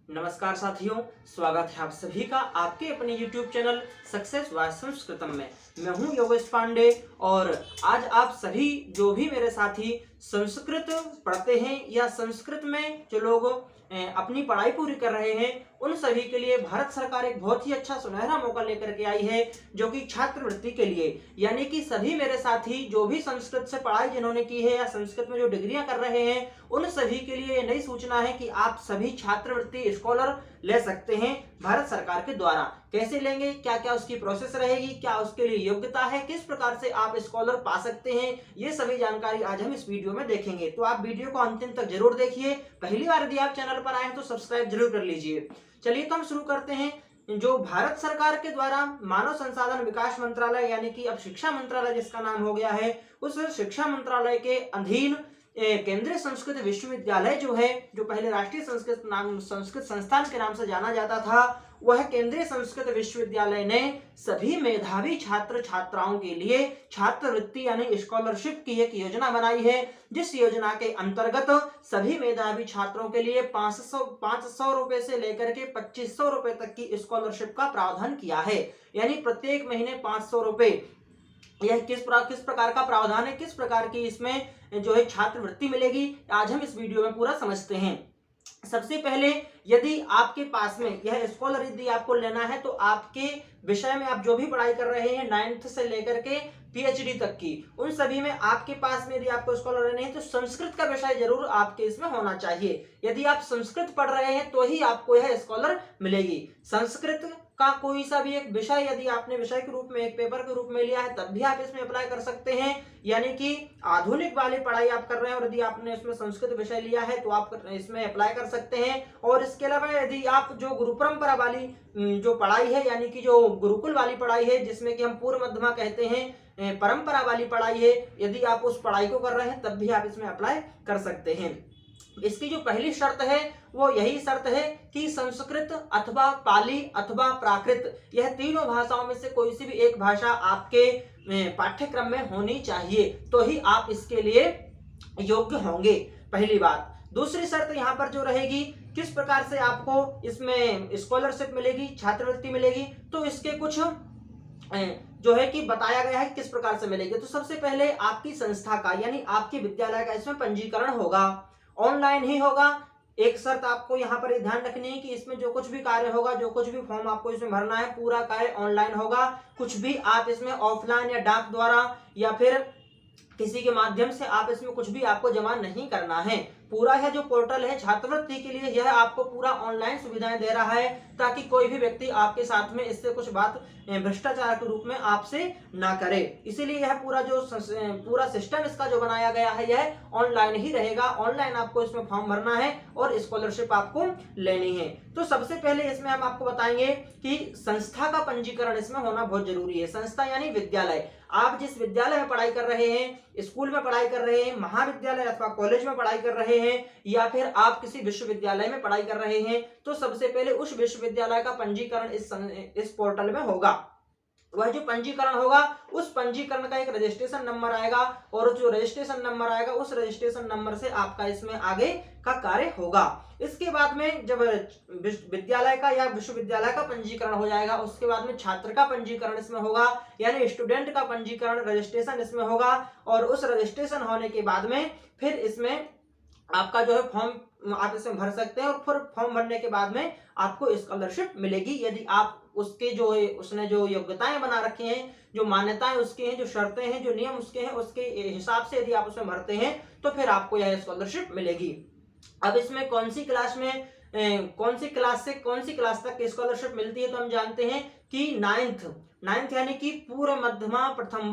नमस्कार साथियों, स्वागत है आप सभी का आपके अपने YouTube चैनल सक्सेस वाय संस्कृतम में। मैं हूं योगेश पांडे और आज आप सभी जो भी मेरे साथी संस्कृत पढ़ते हैं या संस्कृत में जो लोग अपनी पढ़ाई पूरी कर रहे हैं उन सभी के लिए भारत सरकार एक बहुत ही अच्छा सुनहरा मौका लेकर के आई है, जो कि छात्रवृत्ति के लिए, यानी कि सभी मेरे साथी जो भी संस्कृत से पढ़ाई जिन्होंने की है या संस्कृत में जो डिग्रियां कर रहे हैं उन सभी के लिए नई सूचना है कि आप सभी छात्रवृत्ति स्कॉलर ले सकते हैं भारत सरकार के द्वारा। कैसे लेंगे, क्या क्या उसकी प्रोसेस रहेगी, क्या उसके लिए योग्यता है, किस प्रकार से आप स्कॉलर पा सकते हैं, ये सभी जानकारी आज हम इस वीडियो में देखेंगे। तो आप वीडियो को अंतिम तक जरूर देखिए। पहली बार यदि आप चैनल पर आए हैं तो सब्सक्राइब जरूर कर लीजिए। चलिए तो हम शुरू करते हैं। जो भारत सरकार के द्वारा मानव संसाधन विकास मंत्रालय यानी कि अब शिक्षा मंत्रालय जिसका नाम हो गया है, उस शिक्षा मंत्रालय के अधीन केंद्रीय संस्कृत विश्वविद्यालय जो है, जो पहले राष्ट्रीय संस्कृत संस्थान के नाम से जाना जाता था, वह केंद्रीय संस्कृत विश्वविद्यालय ने सभी मेधावी छात्र छात्राओं के लिए छात्रवृत्ति यानी स्कॉलरशिप की एक योजना बनाई है, जिस योजना के अंतर्गत सभी मेधावी छात्रों के लिए 500 रुपए से लेकर के 2500 रुपए तक की स्कॉलरशिप का प्रावधान किया है। यानी प्रत्येक महीने 500 रुपए। यह किस प्रकार का प्रावधान है, किस प्रकार की इसमें जो है छात्रवृत्ति मिलेगी, आज हम इस वीडियो में पूरा समझते हैं। सबसे पहले यदि आपके पास में यह स्कॉलर यदि आपको लेना है तो आपके विषय में आप जो भी पढ़ाई कर रहे हैं 9th से लेकर के पीएचडी तक की, उन सभी में आपके पास में यदि आपको स्कॉलर लेने हैं तो संस्कृत का विषय जरूर आपके इसमें होना चाहिए। यदि आप संस्कृत पढ़ रहे हैं तो ही आपको यह स्कॉलर मिलेगी। संस्कृत का कोई सा भी एक विषय यदि आपने विषय के रूप में एक पेपर के रूप में लिया है तब भी आप इसमें अप्लाई कर सकते हैं। यानी कि आधुनिक वाली पढ़ाई आप कर रहे हैं और यदि आपने इसमें संस्कृत विषय लिया है तो आप इसमें अप्लाई कर सकते हैं। और इसके अलावा यदि आप जो गुरु परंपरा वाली जो पढ़ाई है, यानी कि जो गुरुकुल वाली पढ़ाई है जिसमें कि हम पूर्व मध्यमा कहते हैं, परंपरा वाली पढ़ाई है, यदि आप उस पढ़ाई को कर रहे हैं तब भी आप इसमें अप्लाई कर सकते हैं। इसकी जो पहली शर्त है वो यही शर्त है कि संस्कृत अथवा पाली अथवा प्राकृत, यह तीनों भाषाओं में से कोई सी भी एक भाषा आपके पाठ्यक्रम में होनी चाहिए, तो ही आप इसके लिए योग्य होंगे, पहली बात। दूसरी शर्त यहाँ पर जो रहेगी, किस प्रकार से आपको इसमें स्कॉलरशिप मिलेगी, छात्रवृत्ति मिलेगी, तो इसके कुछ जो है कि बताया गया है किस प्रकार से मिलेगी। तो सबसे पहले आपकी संस्था का यानी आपके विद्यालय का इसमें पंजीकरण होगा, ऑनलाइन ही होगा। एक शर्त आपको यहाँ पर ध्यान रखनी है कि इसमें जो कुछ भी कार्य होगा, जो कुछ भी फॉर्म आपको इसमें भरना है, पूरा कार्य ऑनलाइन होगा। कुछ भी आप इसमें ऑफलाइन या डाक द्वारा या फिर किसी के माध्यम से आप इसमें कुछ भी आपको जमा नहीं करना है। पूरा यह जो पोर्टल है छात्रवृत्ति के लिए, यह आपको पूरा ऑनलाइन सुविधाएं दे रहा है ताकि कोई भी व्यक्ति आपके साथ में इससे कुछ बात भ्रष्टाचार के रूप में आपसे ना करे। इसीलिए यह पूरा सिस्टम इसका जो बनाया गया है यह ऑनलाइन ही रहेगा। ऑनलाइन आपको इसमें फॉर्म भरना है और स्कॉलरशिप आपको लेनी है। तो सबसे पहले इसमें हम आपको बताएंगे कि संस्था का पंजीकरण इसमें होना बहुत जरूरी है। संस्था यानी विद्यालय, आप जिस विद्यालय में पढ़ाई कर रहे हैं, स्कूल में पढ़ाई कर रहे हैं, महाविद्यालय अथवा कॉलेज में पढ़ाई कर रहे हैं या फिर आप किसी विश्वविद्यालय में पढ़ाई कर रहे हैं, तो सबसे पहले उस विश्वविद्यालय का पंजीकरण इस पोर्टल में होगा। वह जो पंजीकरण होगा उस पंजीकरण का एक रजिस्ट्रेशन नंबर आएगा और जो रजिस्ट्रेशन नंबर आएगा उस रजिस्ट्रेशन नंबर से आपका इसमें आगे का कार्य होगा। इसके बाद में जब विद्यालय का या विश्वविद्यालय का पंजीकरण हो जाएगा, उसके बाद में छात्र का पंजीकरण इसमें होगा, यानी स्टूडेंट का पंजीकरण रजिस्ट्रेशन इसमें होगा। और उस रजिस्ट्रेशन होने के बाद में फिर इसमें आपका जो है फॉर्म आप इसमें भर सकते हैं और फिर फॉर्म भरने के बाद में आपको स्कॉलरशिप मिलेगी। यदि आप उसके जो है उसने जो योग्यताएं बना रखी हैं, जो मान्यताएं उसकी हैं, जो शर्तें हैं, जो नियम उसके हैं, उसके हिसाब से यदि आप उसमें भरते हैं तो फिर आपको यह स्कॉलरशिप मिलेगी। अब इसमें कौन सी क्लास से कौन सी क्लास तक स्कॉलरशिप मिलती है, तो हम जानते हैं कि 9th यानी कि पूर्व मध्यमा प्रथम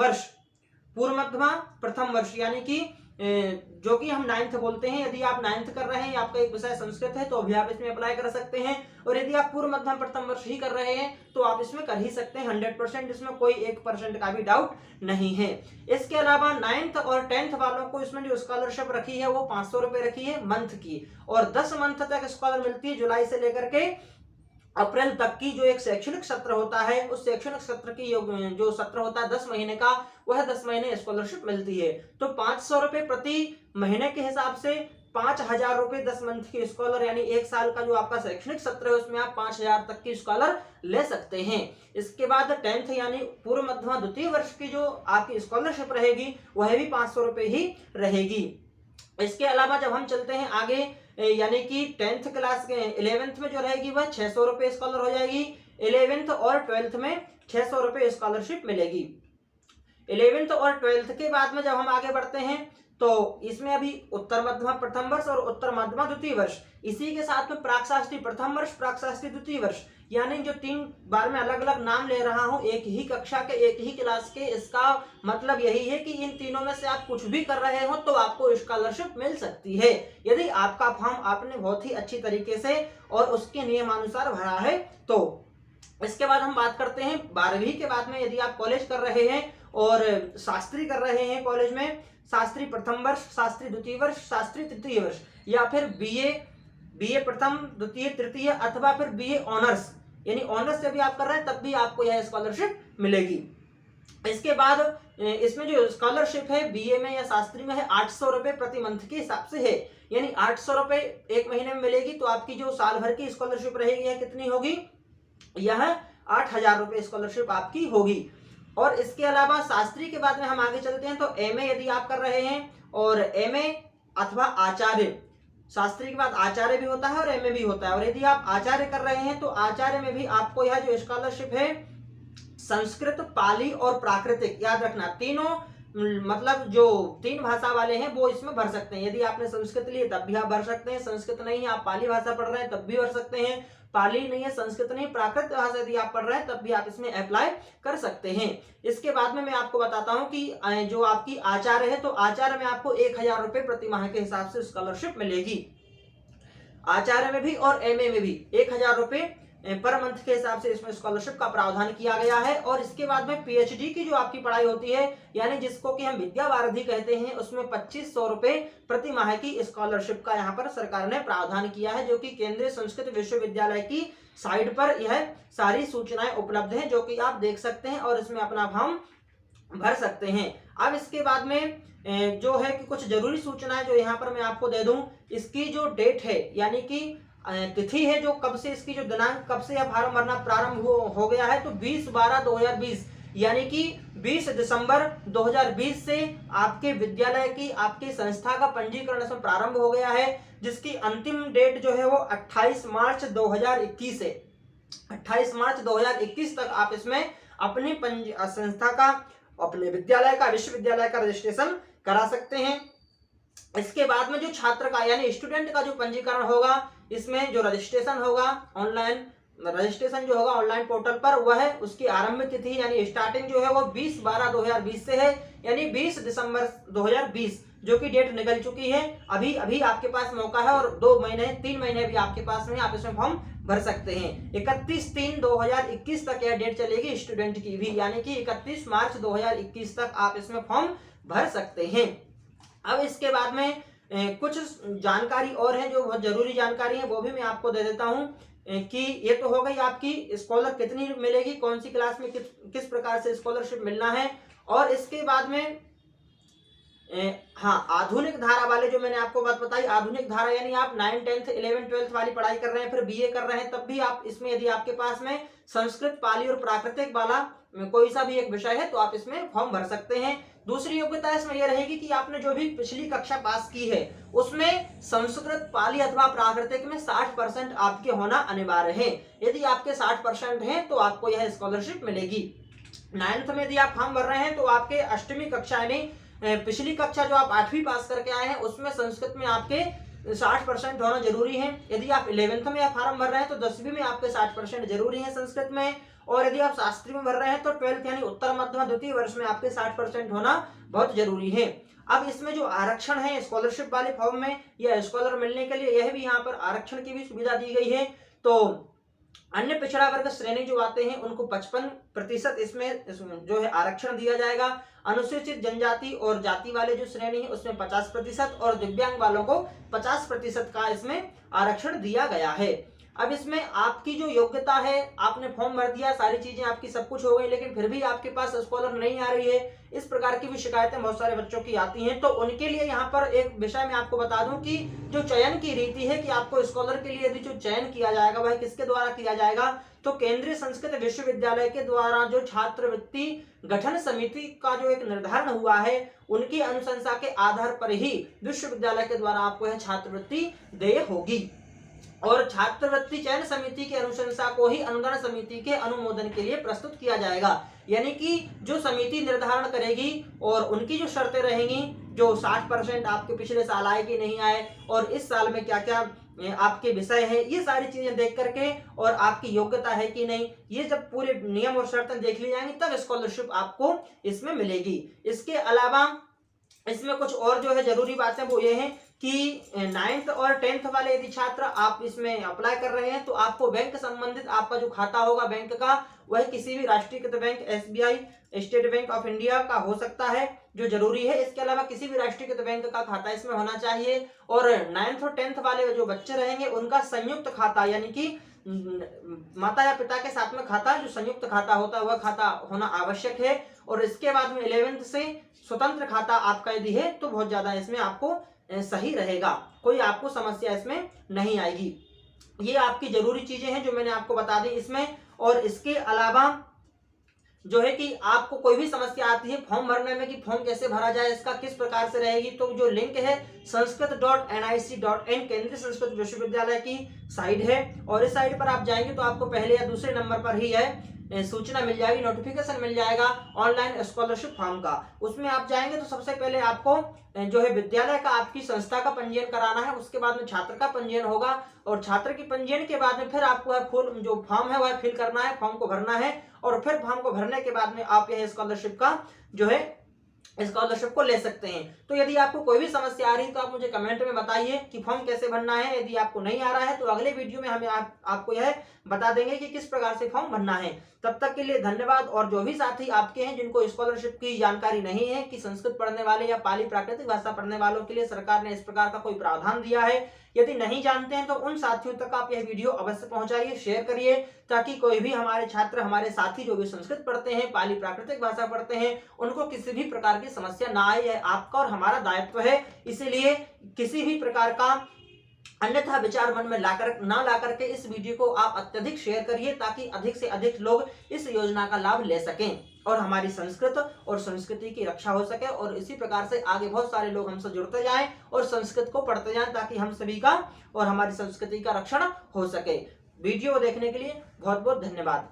वर्ष यानी कि जो कि हम 9th बोलते हैं। यदि आप 9th कर रहे हैं, आपका एक विषय संस्कृत है, तो अभी आप इसमें अप्लाई कर सकते हैं। और यदि आप पूर्व मध्यम प्रथम वर्ष ही कर रहे हैं तो आप इसमें कर ही सकते हैं 100%, इसमें कोई 1% का भी डाउट नहीं है। इसके अलावा 9th और 10th वालों को इसमें जो स्कॉलरशिप रखी है वो 500 रुपए रखी है मंथ की, और 10 मंथ तक स्कॉलर मिलती है, जुलाई से लेकर के अप्रैल तक की। जो एक शैक्षणिक सत्र होता है, उस शैक्षणिक सत्र की जो सत्र होता है 10 महीने का, वह 10 महीने स्कॉलरशिप मिलती है। तो 500 रुपए प्रति महीने के हिसाब से 5,000 रुपए 10 मंथ की स्कॉलर यानी 1 साल का जो आपका शैक्षणिक सत्र है उसमें आप 5,000 तक की स्कॉलर ले सकते हैं। इसके बाद 10th यानी पूर्व मध्यमा द्वितीय वर्ष की जो आपकी स्कॉलरशिप रहेगी वह भी 500 रुपए ही रहेगी। इसके अलावा जब हम चलते हैं आगे यानी कि 10th क्लास के 11th में जो रहेगी वह 600 रुपए स्कॉलर हो जाएगी। 11th और 12th में 600 रुपए स्कॉलरशिप मिलेगी। 11th और 12th के बाद में जब हम आगे बढ़ते हैं तो इसमें अभी उत्तर मध्यमा प्रथम वर्ष और उत्तर मध्यमा द्वितीय वर्ष, इसी के साथ में प्राक शास्त्री प्रथम वर्ष प्राक शास्त्री द्वितीय वर्ष, यानी जो 3 बार में अलग अलग नाम ले रहा हूं एक ही कक्षा के एक ही क्लास के, इसका मतलब यही है कि इन तीनों में से आप कुछ भी कर रहे हो तो आपको स्कॉलरशिप मिल सकती है यदि आपका फॉर्म आपने बहुत ही अच्छी तरीके से और उसके नियमानुसार भरा है तो। इसके बाद हम बात करते हैं 12वीं के बाद में यदि आप कॉलेज कर रहे हैं और शास्त्री कर रहे हैं, कॉलेज में शास्त्री प्रथम वर्ष, शास्त्री द्वितीय वर्ष, शास्त्री तृतीय वर्ष या फिर बीए प्रथम द्वितीय तृतीय अथवा फिर बीए ऑनर्स, यानी ऑनर्स से भी आप कर रहे हैं तब भी आपको यह स्कॉलरशिप मिलेगी। इसके बाद इसमें जो स्कॉलरशिप है बीए में या शास्त्री में है 800 रुपए प्रति मंथ के हिसाब से है, यानी 800 रुपए एक महीने में मिलेगी। तो आपकी जो साल भर की स्कॉलरशिप रहेगी यह कितनी होगी, यह 8,000 रुपए स्कॉलरशिप आपकी होगी। और इसके अलावा शास्त्री के बाद में हम आगे चलते हैं तो एमए यदि आप कर रहे हैं और एमए अथवा आचार्य, शास्त्री के बाद आचार्य भी होता है और एमए भी होता है, और यदि आप आचार्य कर रहे हैं तो आचार्य में भी आपको यह जो स्कॉलरशिप है संस्कृत, पाली और प्राकृतिक, याद रखना तीनों मतलब जो 3 भाषा वाले हैं वो इसमें भर सकते हैं। यदि आपने संस्कृत ली तब भी आप भर सकते हैं, संस्कृत नहीं है आप पाली भाषा पढ़ रहे हैं तब भी भर सकते हैं, पाली नहीं है संस्कृत नहीं प्राकृत भाषा यदि आप पढ़ रहे हैं तब भी आप इसमें अप्लाई कर सकते हैं। इसके बाद में मैं आपको बताता हूं कि जो आपकी आचार्य है तो आचार्य में आपको 1,000 रुपए प्रति माह के हिसाब से स्कॉलरशिप मिलेगी। आचार्य में भी और एमए में भी 1,000 रुपए पर मंथ के हिसाब से इसमें स्कॉलरशिप का प्रावधान किया गया है। और इसके बाद में पीएचडी की जो आपकी पढ़ाई होती है यानी जिसको कि हम विद्या वारिधि कहते हैं उसमें 2,500 रुपए प्रति माह की स्कॉलरशिप का यहाँ पर सरकार ने प्रावधान किया है, जो कि केंद्रीय संस्कृत विश्वविद्यालय की साइट पर यह सारी सूचनाएं उपलब्ध हैं जो कि आप देख सकते हैं और इसमें अपना फॉर्म भर सकते हैं। अब इसके बाद में जो है कि कुछ जरूरी सूचनाएं जो यहाँ पर मैं आपको दे दूं, इसकी जो डेट है यानी कि तिथि है जो कब से इसकी जो दिनांक कब से यह फार्म भरना प्रारंभ हो गया है तो 20/12/2020 यानी कि 20 दिसंबर 2020 से आपके विद्यालय की आपकी संस्था का पंजीकरण इसमें प्रारंभ हो गया है, जिसकी अंतिम डेट जो है वो 28 मार्च 2021 है। 28 मार्च 2021 तक आप इसमें अपनी संस्था का, अपने विद्यालय का, विश्वविद्यालय का रजिस्ट्रेशन करा सकते हैं। इसके बाद में जो छात्र का यानी स्टूडेंट का जो पंजीकरण होगा, इसमें जो रजिस्ट्रेशन होगा ऑनलाइन रजिस्ट्रेशन जो होगा ऑनलाइन पोर्टल पर, वह है उसकी आरंभ तिथि यानी स्टार्टिंग जो है वो 20/12/2020 से है, यानी 20 दिसंबर 2020 जो कि डेट निकल चुकी है। अभी अभी आपके पास मौका है और 2 महीने 3 महीने भी आपके पास में, आप इसमें फॉर्म भर सकते हैं। 31/3/2021 तक यह डेट चलेगी स्टूडेंट की भी, यानी कि 31 मार्च 2021 तक आप इसमें फॉर्म भर सकते हैं। अब इसके बाद में कुछ जानकारी और है जो बहुत जरूरी जानकारी है वो भी मैं आपको दे देता हूं कि ये तो हो गई आपकी स्कॉलर कितनी मिलेगी, कौन सी क्लास में किस प्रकार से स्कॉलरशिप मिलना है। और इसके बाद में हाँ, आधुनिक धारा वाले जो मैंने आपको बात बताई, आधुनिक धारा यानी आप 9, 10, 11, 12 वाली पढ़ाई कर रहे हैं फिर बीए कर रहे हैं तब भी आप इसमें यदि आपके पास में संस्कृत, पाली और प्राकृतिक वाला कोई सा भी एक विषय है तो आप इसमें फॉर्म भर सकते हैं। दूसरी योग्यता इसमें यह रहेगी कि आपने जो भी पिछली कक्षा पास की है उसमें संस्कृत, पाली अथवा प्राकृतिक में 60% आपके होना अनिवार्य है। यदि आपके 60% हैं तो आपको यह स्कॉलरशिप मिलेगी। 9th में यदि आप फॉर्म भर रहे हैं तो आपके 8वीं कक्षा यानी पिछली कक्षा जो आप 8वीं पास करके आए हैं उसमें संस्कृत में आपके 60% होना जरूरी है। यदि आप 11th में फॉर्म भर रहे हैं तो 10वीं में आपके 60% जरूरी है संस्कृत में। और यदि आप शास्त्री में भर रहे हैं तो 12th यानी उत्तर मध्यमा द्वितीय वर्ष में आपके 60% होना बहुत जरूरी है। अब इसमें जो आरक्षण है स्कॉलरशिप वाले फॉर्म में या स्कॉलर मिलने के लिए, यह भी यहाँ पर आरक्षण की भी सुविधा दी गई है। तो अन्य पिछड़ा वर्ग श्रेणी जो आते हैं उनको 55% इसमें जो है आरक्षण दिया जाएगा। अनुसूचित जनजाति और जाति वाले जो श्रेणी है उसमें 50% और दिव्यांग वालों को 50% का इसमें आरक्षण दिया गया है। अब इसमें आपकी जो योग्यता है, आपने फॉर्म भर दिया, सारी चीजें आपकी सब कुछ हो गई, लेकिन फिर भी आपके पास स्कॉलर नहीं आ रही है, इस प्रकार की भी शिकायतें बहुत सारे बच्चों की आती हैं। तो उनके लिए यहाँ पर एक विषय मैं आपको बता दूं कि जो चयन की रीति है कि आपको स्कॉलर के लिए यदि जो चयन किया जाएगा वह किसके द्वारा किया जाएगा, तो केंद्रीय संस्कृत विश्वविद्यालय के द्वारा जो छात्रवृत्ति गठन समिति का जो एक निर्धारण हुआ है, उनकी अनुशंसा के आधार पर ही विश्वविद्यालय के द्वारा आपको यह छात्रवृत्ति देय होगी। और छात्रवृत्ति चयन समिति की अनुशंसा को ही अनुदान समिति के अनुमोदन के लिए प्रस्तुत किया जाएगा। यानी कि जो समिति निर्धारण करेगी और उनकी जो शर्तें रहेंगी, जो 60% आपके पिछले साल आए कि नहीं आए और इस साल में क्या क्या आपके विषय है, ये सारी चीजें देख करके और आपकी योग्यता है कि नहीं, ये जब पूरे नियम और शर्तें देख ली जाएंगी तब स्कॉलरशिप आपको इसमें मिलेगी। इसके अलावा इसमें कुछ और जो है जरूरी बातें वो ये हैं कि 9th और 10th वाले यदि छात्र आप इसमें अप्लाई कर रहे हैं तो आपको बैंक संबंधित आपका जो खाता होगा बैंक का, वह किसी भी राष्ट्रीयकृत bank, SBI, state bank of India का हो सकता है, जो जरूरी है। इसके अलावा किसी भी राष्ट्रीयकृत बैंक का खाता इसमें होना चाहिए। और 9th और 10th वाले जो बच्चे रहेंगे उनका संयुक्त खाता, यानी कि माता या पिता के साथ में खाता, जो संयुक्त खाता होता है वह खाता होना आवश्यक है। और इसके बाद में 11th से स्वतंत्र खाता आपका यदि है तो बहुत ज्यादा इसमें आपको सही रहेगा, कोई आपको समस्या इसमें नहीं आएगी। ये आपकी जरूरी चीजें हैं जो मैंने आपको बता दी इसमें। और इसके अलावा जो है कि आपको कोई भी समस्या आती है फॉर्म भरने में कि फॉर्म कैसे भरा जाए, इसका किस प्रकार से रहेगी, तो जो लिंक है sanskrit.nic.in केंद्रीय संस्कृत विश्वविद्यालय की साइट है, और इस साइट पर आप जाएंगे तो आपको पहले या दूसरे नंबर पर ही है सूचना मिल जाएगी, नोटिफिकेशन मिल जाएगा ऑनलाइन स्कॉलरशिप फॉर्म का। उसमें आप जाएंगे तो सबसे पहले आपको जो है विद्यालय का, आपकी संस्था का पंजीयन कराना है, उसके बाद में छात्र का पंजीयन होगा, और छात्र की पंजीयन के बाद में फिर आपको फुल जो फॉर्म है वह फिल करना है, फॉर्म को भरना है, और फिर फॉर्म को भरने के बाद में आप यह स्कॉलरशिप का जो है स्कॉलरशिप को ले सकते हैं। तो यदि आपको कोई भी समस्या आ रही है तो आप मुझे कमेंट में बताइए कि फॉर्म कैसे भरना है। यदि आपको नहीं आ रहा है तो अगले वीडियो में हमें आपको यह बता देंगे कि किस प्रकार से फॉर्म भरना है। तब तक के लिए धन्यवाद। और जो भी साथी आपके हैं जिनको स्कॉलरशिप की जानकारी नहीं है कि संस्कृत पढ़ने वाले या पाली प्राकृतिक भाषा पढ़ने वालों के लिए सरकार ने इस प्रकार का कोई प्रावधान दिया है, यदि नहीं जानते हैं तो उन साथियों तक आप यह वीडियो अवश्य पहुंचाइए, शेयर करिए, ताकि कोई भी हमारे छात्र, हमारे साथी जो भी संस्कृत पढ़ते हैं, पाली प्राकृतिक भाषा पढ़ते हैं, उनको किसी भी प्रकार की समस्या ना आए। यह आपका और हमारा दायित्व है। इसलिए किसी भी प्रकार का अन्यथा विचार मन में ना ला करके इस वीडियो को आप अत्यधिक शेयर करिए, ताकि अधिक से अधिक लोग इस योजना का लाभ ले सकें और हमारी संस्कृत और संस्कृति की रक्षा हो सके, और इसी प्रकार से आगे बहुत सारे लोग हमसे जुड़ते जाएं और संस्कृत को पढ़ते जाएं, ताकि हम सभी का और हमारी संस्कृति का रक्षण हो सके। वीडियो देखने के लिए बहुत बहुत धन्यवाद।